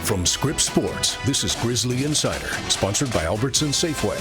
From Scripps Sports, this is Grizzly Insider, sponsored by Albertson Safeway.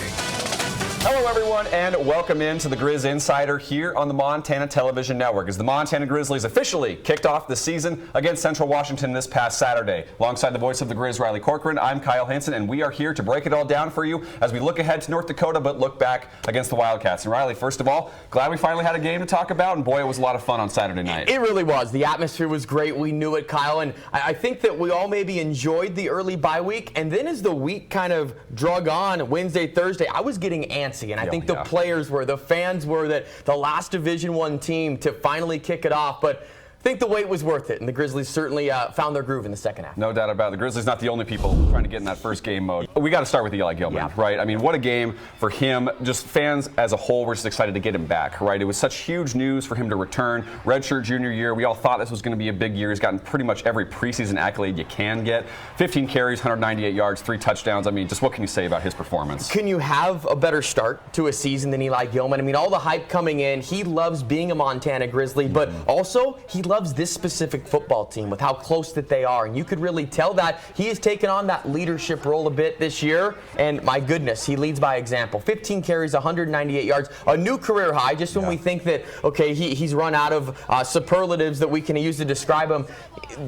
Hello, everyone, and welcome into the Griz Insider here on the Montana Television Network as the Montana Grizzlies officially kicked off the season against Central Washington this past Saturday. Alongside the voice of the Griz, Riley Corcoran, I'm Kyle Hansen, and we are here to break it all down for you as we look ahead to North Dakota but look back against the Wildcats. And Riley, first of all, glad we finally had a game to talk about, and boy, it was a lot of fun on Saturday night. It really was. The atmosphere was great. We knew it, Kyle, and I think that we all maybe enjoyed the early bye week, and then as the week kind of drug on, Wednesday, Thursday, I was getting antsy, and I think the players were, the fans were, that the last Division I team to finally kick it off, but I think the wait was worth it, and the Grizzlies certainly found their groove in the second half. No doubt about it. The Grizzlies not the only people trying to get in that first game mode. We got to start with Eli Gilman, right? I mean, what a game for him. Just fans as a whole were just excited to get him back, right? It was such huge news for him to return. Redshirt junior year, we all thought this was going to be a big year. He's gotten pretty much every preseason accolade you can get. 15 carries, 198 yards, 3 touchdowns. I mean, just what can you say about his performance? Can you have a better start to a season than Eli Gilman? I mean, all the hype coming in. He loves being a Montana Grizzly, but also he loves this specific football team with how close that they are, and you could really tell that he has taken on that leadership role a bit this year, and my goodness, he leads by example. 15 carries, 198 yards, a new career high. Just when we think that, okay, he's run out of superlatives that we can use to describe him,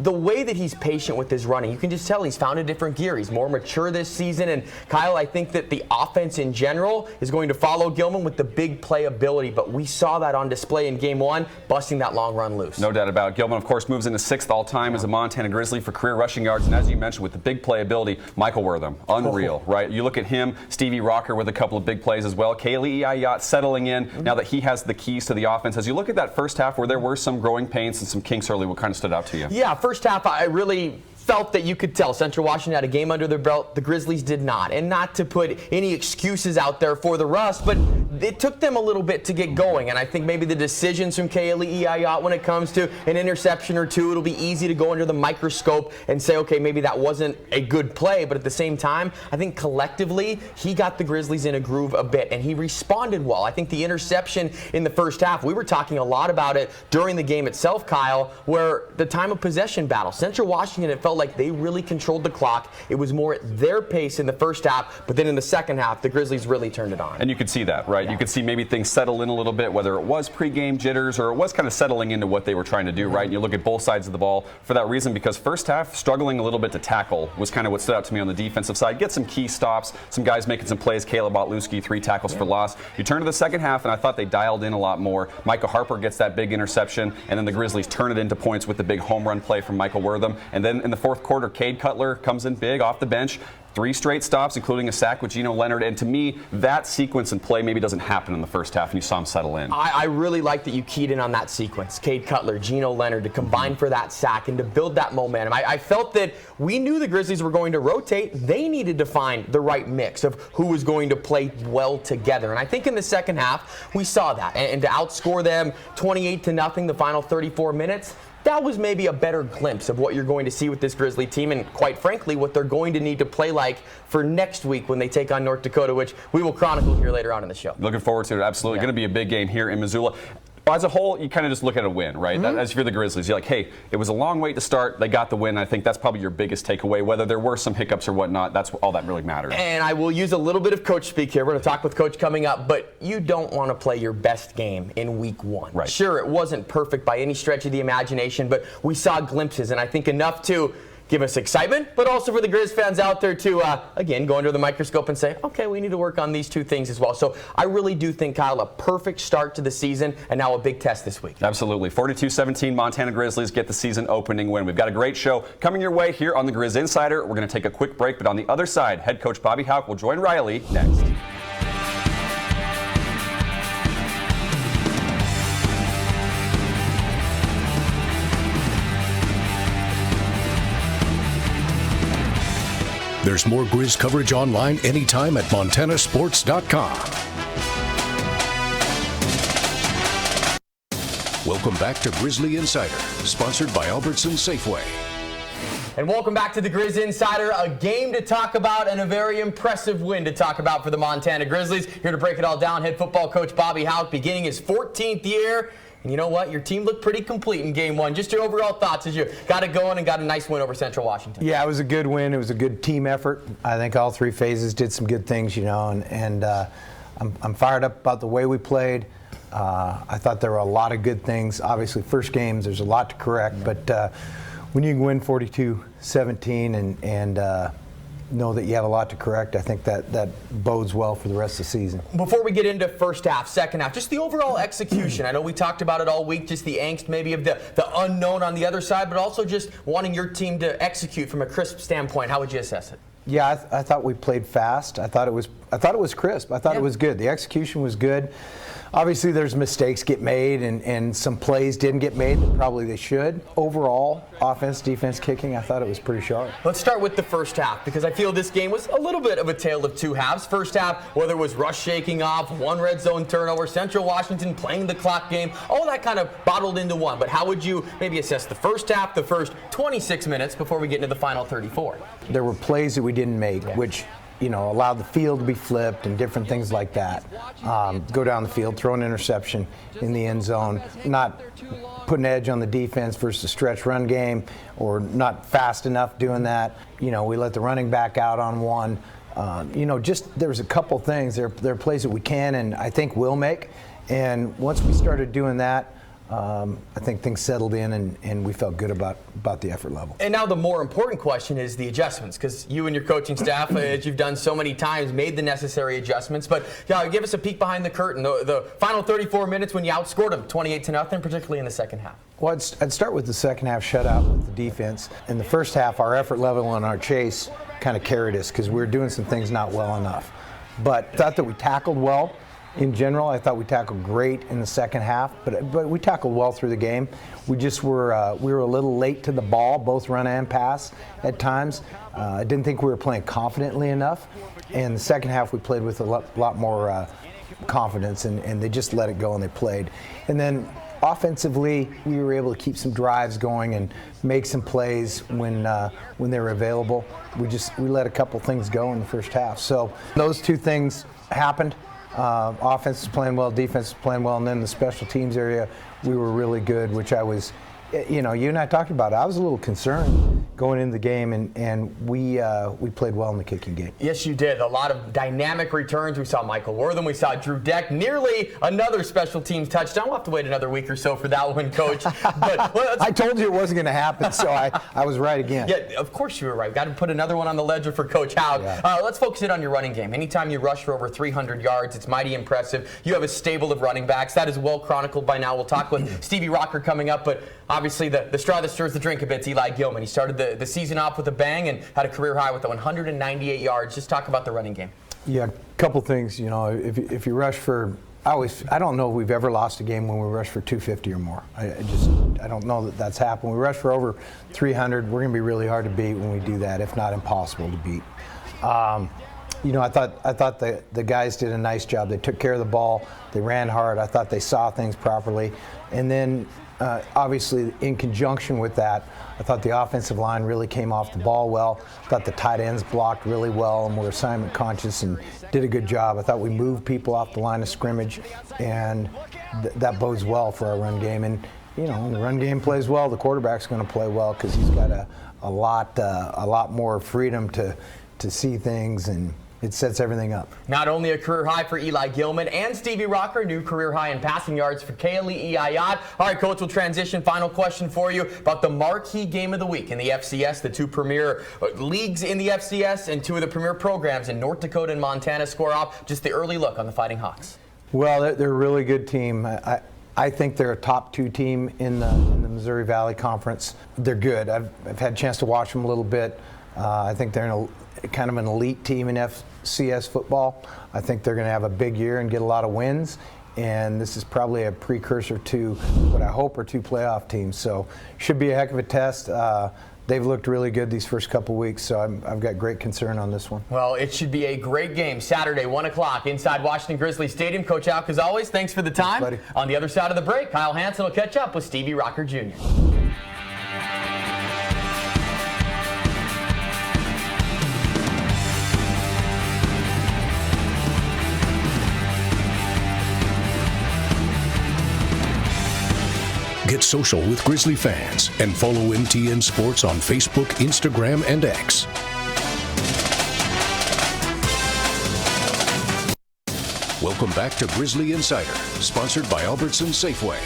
the way that he's patient with his running, you can just tell he's found a different gear. He's more mature this season, and Kyle, I think that the offense in general is going to follow Gilman with the big play ability, but we saw that on display in game 1, busting that long run loose. No doubt about it. Gilman, of course, moves into 6th all-time as a Montana Grizzly for career rushing yards, and as you mentioned, with the big play ability, Michael Wortham, unreal, right? You look at him, Stevie Rocker with a couple of big plays as well, Kaylee Yacht settling in now that he has the keys to the offense. As you look at that first half where there were some growing pains and some kinks early, what kind of stood out to you? Yeah, first half, I really felt that you could tell Central Washington had a game under their belt. The Grizzlies did not. And not to put any excuses out there for the rust, but it took them a little bit to get going. And I think maybe the decisions from Kaylee Yacht when it comes to an interception or two, it'll be easy to go under the microscope and say, okay, maybe that wasn't a good play. But at the same time, I think collectively, he got the Grizzlies in a groove a bit, and he responded well. I think the interception in the first half, we were talking a lot about it during the game itself, Kyle, where the time of possession battle, Central Washington, it felt like they really controlled the clock. It was more at their pace in the first half, but then in the second half, the Grizzlies really turned it on. And you could see that, right? Yeah. You could see maybe things settle in a little bit, whether it was pregame jitters or it was kind of settling into what they were trying to do, right? And you look at both sides of the ball for that reason, because first half, struggling a little bit to tackle was kind of what stood out to me on the defensive side. Get some key stops, some guys making some plays. Caleb Botlewski, 3 tackles for loss. You turn to the second half, and I thought they dialed in a lot more. Micah Harper gets that big interception, and then the Grizzlies turn it into points with the big home run play from Michael Wortham. And then in the fourth quarter, Cade Cutler comes in big off the bench. 3 straight stops, including a sack with Geno Leonard. And to me, that sequence and play maybe doesn't happen in the first half, and you saw him settle in. I really like that you keyed in on that sequence. Cade Cutler, Geno Leonard, to combine for that sack and to build that momentum. I felt that we knew the Grizzlies were going to rotate. They needed to find the right mix of who was going to play well together. And I think in the second half, we saw that. And to outscore them 28-0 the final 34 minutes, that was maybe a better glimpse of what you're going to see with this Grizzly team, and quite frankly, what they're going to need to play like for next week when they take on North Dakota, which we will chronicle here later on in the show. Looking forward to it, absolutely. Going to be a big game here in Missoula. As a whole, you kind of just look at a win, right? As if you're the Grizzlies, you're like, hey, it was a long wait to start. They got the win. I think that's probably your biggest takeaway. Whether there were some hiccups or whatnot, that's all that really matters. And I will use a little bit of coach speak here. We're going to talk with Coach coming up, but you don't want to play your best game in week 1. Right. Sure, it wasn't perfect by any stretch of the imagination, but we saw glimpses, and I think enough to give us excitement, but also for the Grizz fans out there to, again, go under the microscope and say, okay, we need to work on these 2 things as well. So I really do think, Kyle, a perfect start to the season, and now a big test this week. Absolutely. 42-17, Montana Grizzlies get the season opening win. We've got a great show coming your way here on the Griz Insider. We're going to take a quick break, but on the other side, head coach Bobby Houck will join Riley next. There's more Griz coverage online anytime at montanasports.com. Welcome back to Grizzly Insider, sponsored by Albertson Safeway. And welcome back to the Griz Insider, a game to talk about and a very impressive win to talk about for the Montana Grizzlies. Here to break it all down, head football coach Bobby Houck, beginning his 14th year. And you know what? Your team looked pretty complete in game one. Just your overall thoughts as you got it going and got a nice win over Central Washington. Yeah, it was a good win. It was a good team effort. I think all three phases did some good things, and I'm fired up about the way we played. I thought there were a lot of good things. Obviously, first games, there's a lot to correct, but when you can win 42-17 and know that you have a lot to correct, I think that bodes well for the rest of the season. Before we get into first half, second half, just the overall execution. I know we talked about it all week, just the angst maybe of the unknown on the other side, but also just wanting your team to execute from a crisp standpoint. How would you assess it? Yeah, I thought we played fast. I thought it was crisp. I thought it was good. The execution was good. Obviously, there's mistakes get made, and some plays didn't get made that probably they should. Overall, offense, defense, kicking, I thought it was pretty sharp. Let's start with the first half, because I feel this game was a little bit of a tale of two halves. First half, whether it was Rush shaking off, one red zone turnover, Central Washington playing the clock game, all that kind of bottled into one. But how would you maybe assess the first half, the first 26 minutes before we get into the final 34? There were plays that we didn't make, which allowed the field to be flipped and different things like that. Go down the field, throw an interception in the end zone, not put an edge on the defense versus stretch run game, or not fast enough doing that. We let the running back out on one. Just there was a couple things. There are plays that we can and I think will make. And once we started doing that, I think things settled in and we felt good about the effort level. And now the more important question is the adjustments, because you and your coaching staff, as you've done so many times, made the necessary adjustments. But give us a peek behind the curtain. The final 34 minutes when you outscored them 28-0, particularly in the second half. Well, I'd start with the second half shutout with the defense. In the first half, our effort level and our chase kind of carried us because we were doing some things not well enough. But I thought that we tackled well. In general, I thought we tackled great in the second half, but we tackled well through the game. We just were we were a little late to the ball, both run and pass at times. I didn't think we were playing confidently enough. And the second half, we played with a lot more confidence, and they just let it go and they played. And then offensively, we were able to keep some drives going and make some plays when they were available. We let a couple things go in the first half. So those two things happened. Offense was playing well, defense was playing well, and then the special teams area, we were really good, which I was, you and I talked about it. I was a little concerned going into the game, and we played well in the kicking game. Yes, you did. A lot of dynamic returns. We saw Michael Wortham. We saw Drew Deck. Nearly another special teams touchdown. We'll have to wait another week or so for that one, Coach. But I told you it wasn't going to happen, so I was right again. Yeah, of course you were right. Got to put another one on the ledger for Coach Houck. Yeah. Let's focus in on your running game. Anytime you rush for over 300 yards, it's mighty impressive. You have a stable of running backs. That is well chronicled by now. We'll talk with Stevie Rocker coming up, but obviously the straw that stirs the drink a bit is Eli Gilman. He started the season off with a bang and had a career high with the 198 yards. Just talk about the running game. Yeah, a couple things. If you rush for, I don't know if we've ever lost a game when we rush for 250 or more. I don't know that that's happened. We rush for over 300. We're going to be really hard to beat when we do that, if not impossible to beat. I thought the guys did a nice job. They took care of the ball. They ran hard. I thought they saw things properly. And then, obviously, in conjunction with that, I thought the offensive line really came off the ball well. I thought the tight ends blocked really well and were assignment conscious and did a good job. I thought we moved people off the line of scrimmage, and that bodes well for our run game. And when the run game plays well, the quarterback's going to play well because he's got a lot more freedom to see things, and it sets everything up. Not only a career high for Eli Gilman and Stevie Rocker, new career high in passing yards for Kaylee Iyad. All right, Coach, we'll transition. Final question for you about the marquee game of the week in the FCS. The two premier leagues in the FCS and two of the premier programs in North Dakota and Montana square off. Just the early look on the Fighting Hawks. Well, they're a really good team. I think they're a top 2 team in the Missouri Valley Conference. They're good. I've had a chance to watch them a little bit. I think they're kind of an elite team in FCS football. I think they're going to have a big year and get a lot of wins. And this is probably a precursor to what I hope are 2 playoff teams. So should be a heck of a test. They've looked really good these first couple weeks, so I've got great concern on this one. Well, it should be a great game. Saturday, 1 o'clock, inside Washington Grizzly Stadium. Coach Houck, as always, thanks for the time. Thanks, buddy. On the other side of the break, Kyle Hansen will catch up with Stevie Rocker Jr. Get social with Grizzly fans and follow MTN Sports on Facebook, Instagram, and X. Welcome back to Grizzly Insider, sponsored by Albertson Safeway.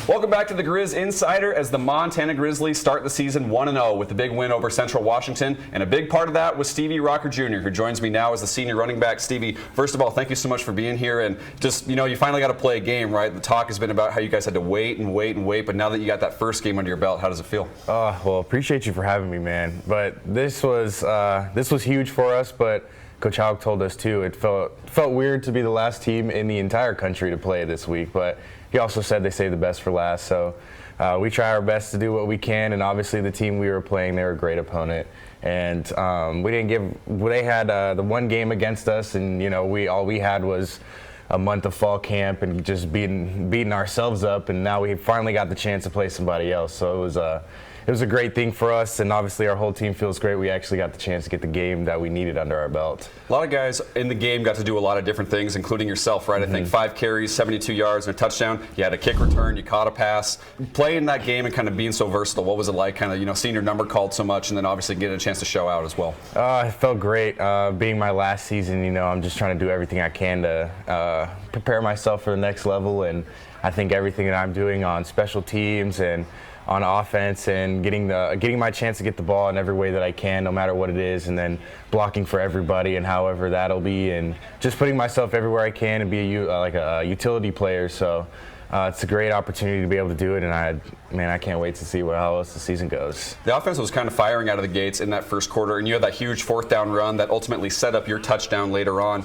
Welcome back to the Griz Insider as the Montana Grizzlies start the season 1-0 with the big win over Central Washington. And a big part of that was Stevie Rocker Jr., who joins me now as the senior running back. Stevie, first of all, thank you so much for being here. And just, you finally got to play a game, right? The talk has been about how you guys had to wait and wait and wait. But now that you got that first game under your belt, how does it feel? Well, appreciate you for having me, man. But this was huge for us. But Coach Hauk told us too. It felt weird to be the last team in the entire country to play this week, but he also said they saved the best for last. So we try our best to do what we can, and obviously the team we were playing, they were a great opponent, and we didn't give. They had the one game against us, and all we had was a month of fall camp and just beating ourselves up, and now we finally got the chance to play somebody else. So it was a great thing for us, and obviously our whole team feels great. We actually got the chance to get the game that we needed under our belt. A lot of guys in the game got to do a lot of different things, including yourself, right? I think 5 carries, 72 yards, and a touchdown. You had a kick return, you caught a pass. Playing that game and kind of being so versatile, what was it like kind of, seeing your number called so much and then obviously getting a chance to show out as well? It felt great. Being my last season, I'm just trying to do everything I can to prepare myself for the next level, and I think everything that I'm doing on special teams and on offense and getting my chance to get the ball in every way that I can, no matter what it is, and then blocking for everybody and however that'll be, and just putting myself everywhere I can and be a utility player. So it's a great opportunity to be able to do it, and I can't wait to see how else the season goes. The offense was kind of firing out of the gates in that first quarter, and you had that huge 4th down run that ultimately set up your touchdown later on.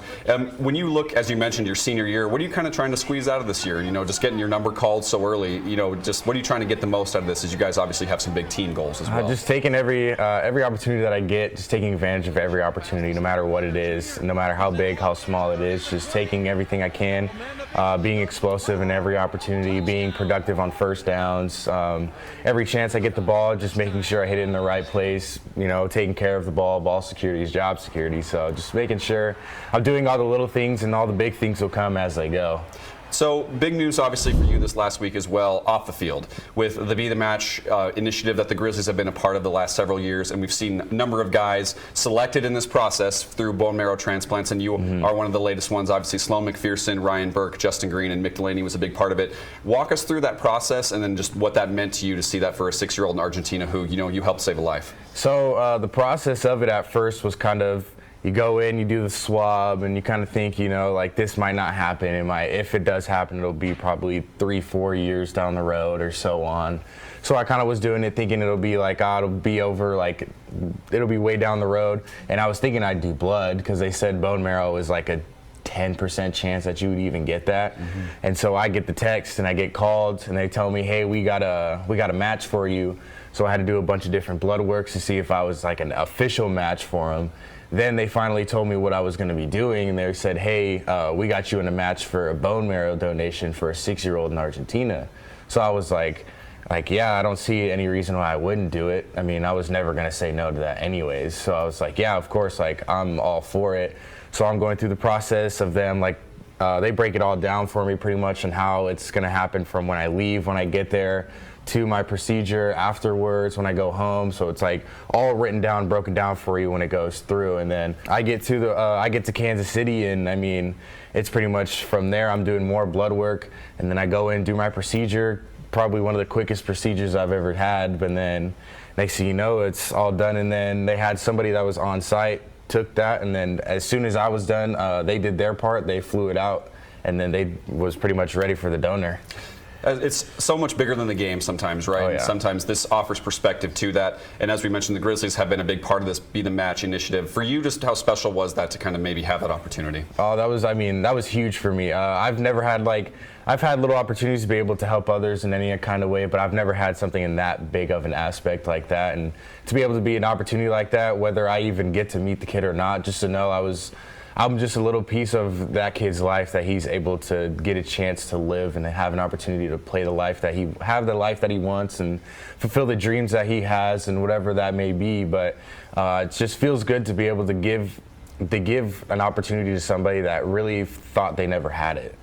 When you look, as you mentioned, your senior year, what are you kind of trying to squeeze out of this year? Just getting your number called so early. Just what are you trying to get the most out of this? As you guys obviously have some big team goals as well. Just taking every opportunity that I get, just taking advantage of every opportunity, no matter what it is, no matter how big, how small it is. Just taking everything I can, being explosive in every opportunity, being productive on first downs. Every chance I get the ball, just making sure I hit it in the right place, taking care of the ball security is job security. So just making sure I'm doing all the little things, and all the big things will come as they go. So big news obviously for you this last week as well off the field with the Be The Match initiative that the Grizzlies have been a part of the last several years, and we've seen a number of guys selected in this process through bone marrow transplants, and you are one of the latest ones. Obviously Sloan McPherson, Ryan Burke, Justin Green, and Mick Delaney was a big part of it. Walk us through that process and then just what that meant to you to see that for a 6-year-old in Argentina who you helped save a life. So the process of it at first was kind of, you go in, you do the swab, and you kind of think, this might not happen. If it does happen, it'll be probably 3-4 years down the road or so on. So I kind of was doing it thinking it'll be it'll be over, it'll be way down the road. And I was thinking I'd do blood because they said bone marrow is like a 10% chance that you would even get that. And so I get the text and I get called and they tell me, hey, we got a match for you. So I had to do a bunch of different blood works to see if I was an official match for them. Then they finally told me what I was going to be doing, and they said, hey, we got you in a match for a bone marrow donation for a 6-year-old in Argentina. So I was like, yeah, I don't see any reason why I wouldn't do it. I was never going to say no to that anyways. So I was like, yeah, of course, I'm all for it. So I'm going through the process of them, they break it all down for me pretty much on how it's going to happen from when I leave, when I get there, to my procedure afterwards when I go home. So it's all written down, broken down for you when it goes through. And then I get to Kansas City, and it's pretty much from there I'm doing more blood work, and then I go in and do my procedure, probably one of the quickest procedures I've ever had. But then next thing you know, it's all done, and then they had somebody that was on site, took that, and then as soon as I was done, they did their part, they flew it out, and then they was pretty much ready for the donor. It's so much bigger than the game sometimes, right? Oh, yeah. Sometimes this offers perspective to that. And as we mentioned, the Grizzlies have been a big part of this Be The Match initiative. For you, just how special was that to kind of maybe have that opportunity? Oh, that was huge for me. I've never had I've had little opportunities to be able to help others in any kind of way, but I've never had something in that big of an aspect like that. And to be able to be an opportunity like that, whether I even get to meet the kid or not, just to know I'm just a little piece of that kid's life that he's able to get a chance to live and to have an opportunity to play the life that he wants and fulfill the dreams that he has and whatever that may be. But it just feels good to be able to give an opportunity to somebody that really thought they never had it.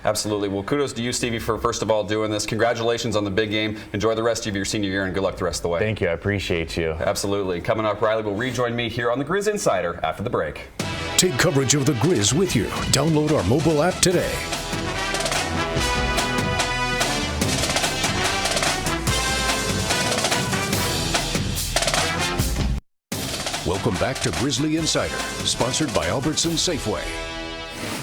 Absolutely. Well, kudos to you, Stevie, for first of all doing this. Congratulations on the big game. Enjoy the rest of your senior year, and good luck the rest of the way. Thank you. I appreciate you. Absolutely. Coming up, Riley will rejoin me here on the Griz Insider after the break. Take coverage of the Griz with you. Download our mobile app today. Welcome back to Grizzly Insider, sponsored by Albertsons Safeway.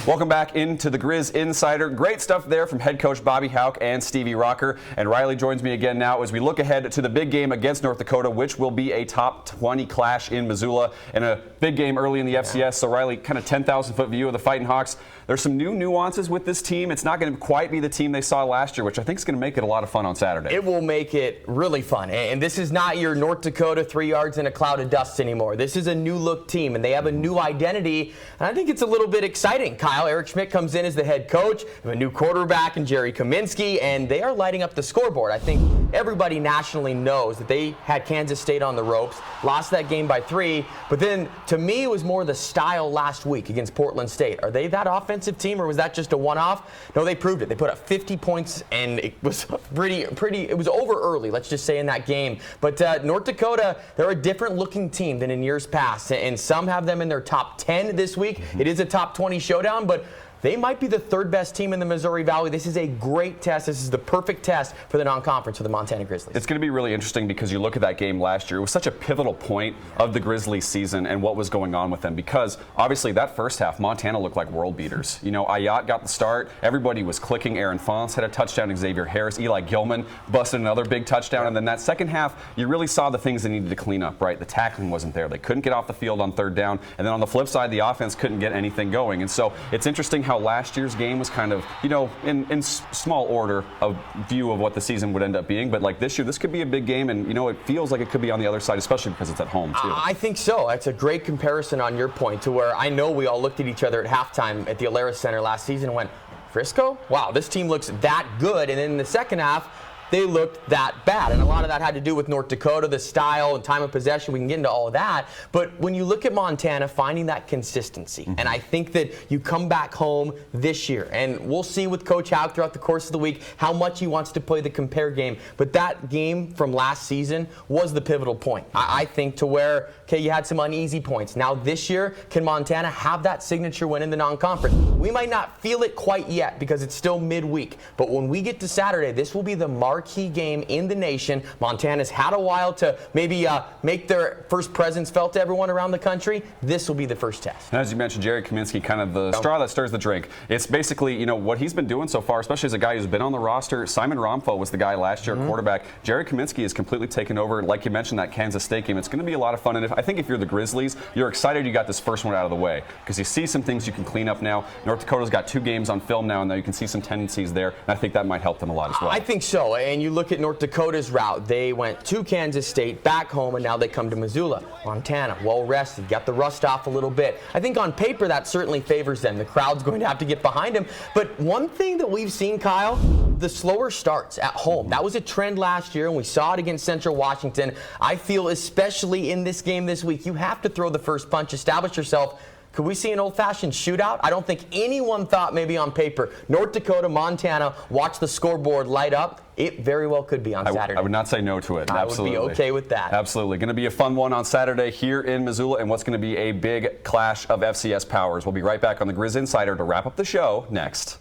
Welcome back into the Griz Insider. Great stuff there from head coach Bobby Hauck and Stevie Rocker. And Riley joins me again now as we look ahead to the big game against North Dakota, which will be a top 20 clash in Missoula and a big game early in the FCS. So Riley, kind of 10,000-foot view of the Fighting Hawks. There's some new nuances with this team. It's not going to quite be the team they saw last year, which I think is going to make it a lot of fun on Saturday. It will make it really fun. And this is not your North Dakota 3 yards in a cloud of dust anymore. This is a new look team, and they have a new identity. And I think it's a little bit exciting. Kyle, Eric Schmidt comes in as the head coach, a new quarterback in Jerry Kaminsky, and they are lighting up the scoreboard. I think everybody nationally knows that they had Kansas State on the ropes, lost that game by 3, but then to me it was more the style last week against Portland State. Are they that offensive team, or was that just a one-off? No, they proved it. They put up 50 points, and it was it was over early, let's just say, in that game. But North Dakota, they're a different looking team than in years past, and some have them in their top 10 this week. It is a top 20 showdown, but they might be the third best team in the Missouri Valley. This is a great test. This is the perfect test for the non-conference for the Montana Grizzlies. It's going to be really interesting because you look at that game last year. It was such a pivotal point of the Grizzlies season and what was going on with them, because obviously that first half, Montana looked like world beaters. You know, Ayat got the start. Everybody was clicking. Aaron Fonce had a touchdown. Xavier Harris, Eli Gilman busted another big touchdown. And then that second half, you really saw the things they needed to clean up, right? The tackling wasn't there. They couldn't get off the field on third down. And then on the flip side, the offense couldn't get anything going. And so it's interesting how last year's game was kind of, you know, in small order, a view of what the season would end up being. But like this year, this could be a big game, and you know, it feels like it could be on the other side, especially because it's at home too. I think so. It's a great comparison on your point, to where I know we all looked at each other at halftime at the Alara Center last season and went, Frisco? Wow, this team looks that good. And then in the second half, they looked that bad. And a lot of that had to do with North Dakota, the style and time of possession. We can get into all of that. But when you look at Montana, finding that consistency, and I think that you come back home this year, and we'll see with Coach Hauck throughout the course of the week how much he wants to play the compare game. But that game from last season was the pivotal point. I think, to where, okay, you had some uneasy points. Now this year, can Montana have that signature win in the non-conference? We might not feel it quite yet because it's still midweek. But when we get to Saturday, this will be the marquee game in the nation. Montana's had a while to maybe make their first presence felt to everyone around the country. This will be the first test. And as you mentioned, Jerry Kaminsky, kind of the straw that stirs the drink. It's basically, you know, what he's been doing so far, especially as a guy who's been on the roster. Simon Romfo was the guy last year, quarterback. Jerry Kaminsky has completely taken over. Like you mentioned, that Kansas State game, it's going to be a lot of fun. And I think if you're the Grizzlies, you're excited you got this first one out of the way, because you see some things you can clean up now. North Dakota's got 2 games on film now, and now you can see some tendencies there. And I think that might help them a lot as well. I think so. And you look at North Dakota's route. They went to Kansas State, back home, and now they come to Missoula. Montana, well rested, got the rust off a little bit. I think on paper that certainly favors them. The crowd's going to have to get behind them. But one thing that we've seen, Kyle, the slower starts at home. That was a trend last year, and we saw it against Central Washington. I feel especially in this game this week, you have to throw the first punch, establish yourself. Could we see an old-fashioned shootout? I don't think anyone thought, maybe on paper, North Dakota, Montana, watch the scoreboard light up. It very well could be on Saturday. I would not say no to it. Absolutely. I would be okay with that. Absolutely. Going to be a fun one on Saturday here in Missoula, and what's going to be a big clash of FCS powers. We'll be right back on the Griz Insider to wrap up the show next.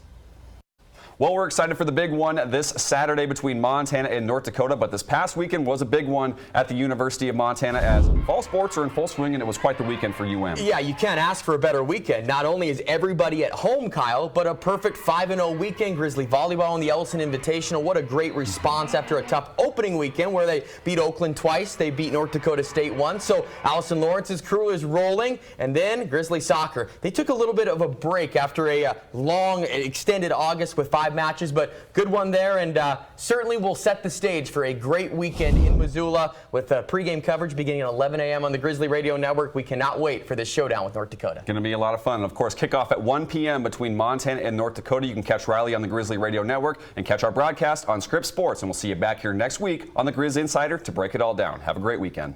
Well, we're excited for the big one this Saturday between Montana and North Dakota, but this past weekend was a big one at the University of Montana, as fall sports are in full swing, and it was quite the weekend for UM. Yeah, you can't ask for a better weekend. Not only is everybody at home, Kyle, but a perfect 5-0 weekend. Grizzly volleyball and the Ellison Invitational. What a great response after a tough opening weekend where they beat Oakland twice. They beat North Dakota State once. So Allison Lawrence's crew is rolling. And then Grizzly soccer. They took a little bit of a break after a long, extended August with 5 matches, but good one there, and certainly will set the stage for a great weekend in Missoula with pregame coverage beginning at 11 a.m. on the Grizzly Radio Network. We cannot wait for this showdown with North Dakota. Going to be a lot of fun. Of course, kickoff at 1 p.m. between Montana and North Dakota. You can catch Riley on the Grizzly Radio Network and catch our broadcast on Scripps Sports, and we'll see you back here next week on the Griz Insider to break it all down. Have a great weekend.